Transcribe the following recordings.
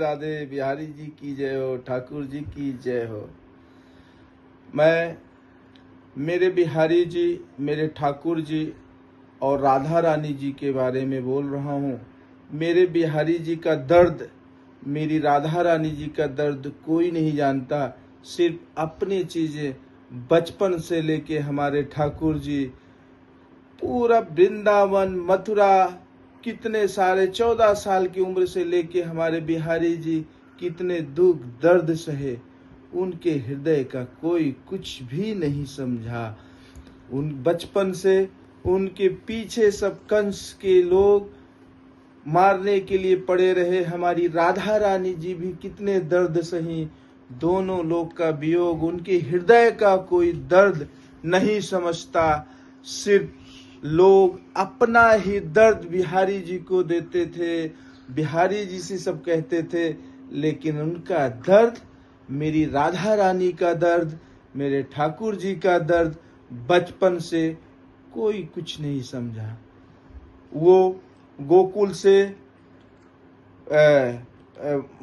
राधे। बिहारी जी की जय हो, ठाकुर जी की जय हो। मैं मेरे बिहारी जी, मेरे ठाकुर जी और राधा रानी जी के बारे में बोल रहा हूँ। मेरे बिहारी जी का दर्द, मेरी राधा रानी जी का दर्द कोई नहीं जानता। सिर्फ अपनी चीज़ें बचपन से लेके हमारे ठाकुर जी पूरा वृंदावन, मथुरा, कितने सारे 14 साल की उम्र से लेके हमारे बिहारी जी कितने दुख दर्द सहे, उनके हृदय का कोई कुछ भी नहीं समझा। उन बचपन से उनके पीछे सब कंस के लोग मारने के लिए पड़े रहे। हमारी राधा रानी जी भी कितने दर्द सही। दोनों लोग का वियोग, उनके हृदय का कोई दर्द नहीं समझता। सिर्फ लोग अपना ही दर्द बिहारी जी को देते थे, बिहारी जी से सब कहते थे, लेकिन उनका दर्द, मेरी राधा रानी का दर्द, मेरे ठाकुर जी का दर्द बचपन से कोई कुछ नहीं समझा। वो गोकुल से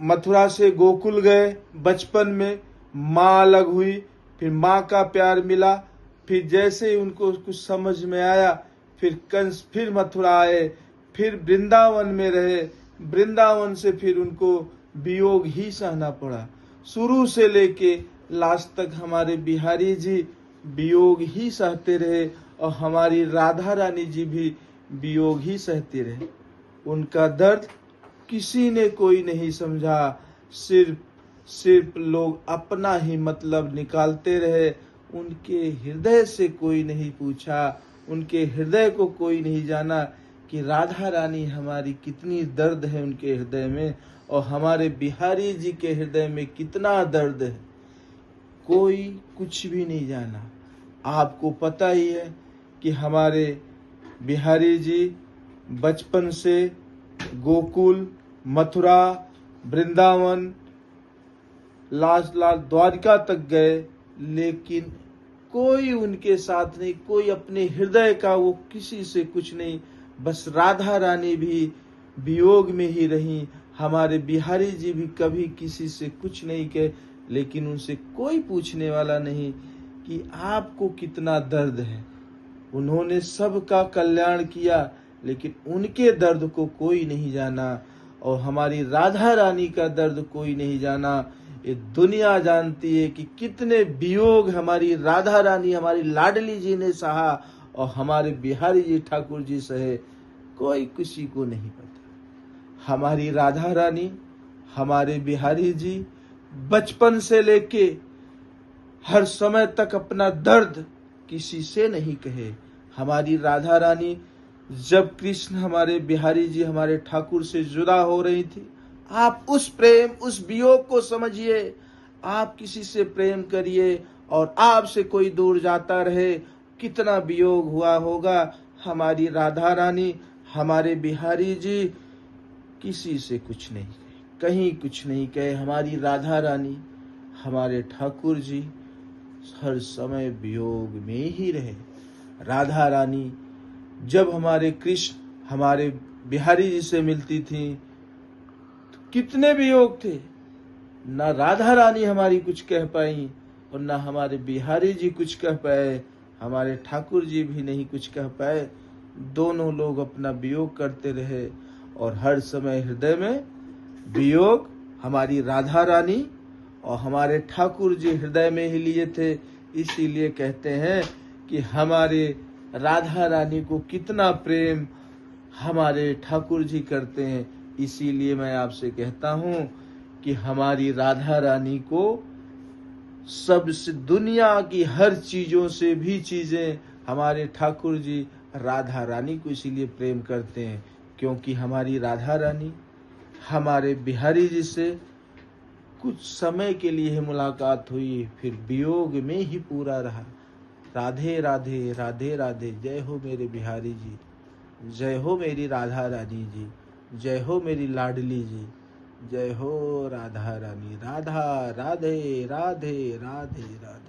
मथुरा से गोकुल गए, बचपन में माँ अलग हुई, फिर माँ का प्यार मिला, फिर जैसे ही उनको कुछ समझ में आया, फिर कंस, फिर मथुरा आए, फिर वृंदावन में रहे। वृंदावन से फिर उनको वियोग ही सहना पड़ा। शुरू से लेके लास्ट तक हमारे बिहारी जी वियोग ही सहते रहे और हमारी राधा रानी जी भी वियोग ही सहते रहे। उनका दर्द किसी ने कोई नहीं समझा। सिर्फ लोग अपना ही मतलब निकालते रहे। उनके हृदय से कोई नहीं पूछा, उनके हृदय को कोई नहीं जाना कि राधा रानी हमारी कितनी दर्द है उनके हृदय में, और हमारे बिहारी जी के हृदय में कितना दर्द है, कोई कुछ भी नहीं जाना। आपको पता ही है कि हमारे बिहारी जी बचपन से गोकुल, मथुरा, वृंदावन, लास्ट द्वारका तक गए, लेकिन कोई उनके साथ नहीं, कोई अपने हृदय का वो किसी से कुछ नहीं। बस राधा रानी भी वियोग में ही रही। हमारे बिहारी जी भी कभी किसी से कुछ नहीं कहे, लेकिन उनसे कोई पूछने वाला नहीं कि आपको कितना दर्द है। उन्होंने सबका कल्याण किया, लेकिन उनके दर्द को कोई नहीं जाना, और हमारी राधा रानी का दर्द कोई नहीं जाना। ये दुनिया जानती है कि कितने वियोग हमारी राधा रानी, हमारी लाडली जी ने सहा, और हमारे बिहारी जी ठाकुर जी सहे, कोई किसी को नहीं पता। हमारी राधा रानी, हमारे बिहारी जी बचपन से लेके हर समय तक अपना दर्द किसी से नहीं कहे। हमारी राधा रानी, जब कृष्ण, हमारे बिहारी जी, हमारे ठाकुर से जुदा हो रही थी, आप उस प्रेम, उस वियोग को समझिए। आप किसी से प्रेम करिए और आपसे कोई दूर जाता रहे, कितना वियोग हुआ होगा। हमारी राधा रानी, हमारे बिहारी जी किसी से कुछ नहीं कहे, कहीं कुछ नहीं कहे। हमारी राधा रानी, हमारे ठाकुर जी हर समय वियोग में ही रहे। राधा रानी जब हमारे कृष्ण, हमारे बिहारी जी से मिलती थी तो कितने वियोग थे। न राधा रानी हमारी कुछ कह पाई और न हमारे बिहारी जी कुछ कह पाए, हमारे ठाकुर जी भी नहीं कुछ कह पाए। दोनों लोग अपना वियोग करते रहे, और हर समय हृदय में वियोग हमारी राधा रानी और हमारे ठाकुर जी हृदय में ही लिए थे। इसीलिए कहते हैं कि हमारे राधा रानी को कितना प्रेम हमारे ठाकुर जी करते हैं। इसीलिए मैं आपसे कहता हूँ कि हमारी राधा रानी को सबसे, दुनिया की हर चीज़ों से भी चीज़ें, हमारे ठाकुर जी राधा रानी को इसीलिए प्रेम करते हैं, क्योंकि हमारी राधा रानी हमारे बिहारी जी से कुछ समय के लिए ही मुलाकात हुई, फिर वियोग में ही पूरा रहा। राधे राधे, राधे राधे। जय हो मेरे बिहारी जी, जय हो मेरी राधा रानी जी, जय हो मेरी लाडली जी, जय हो राधा रानी। राधा राधे, राधे राधे राधे।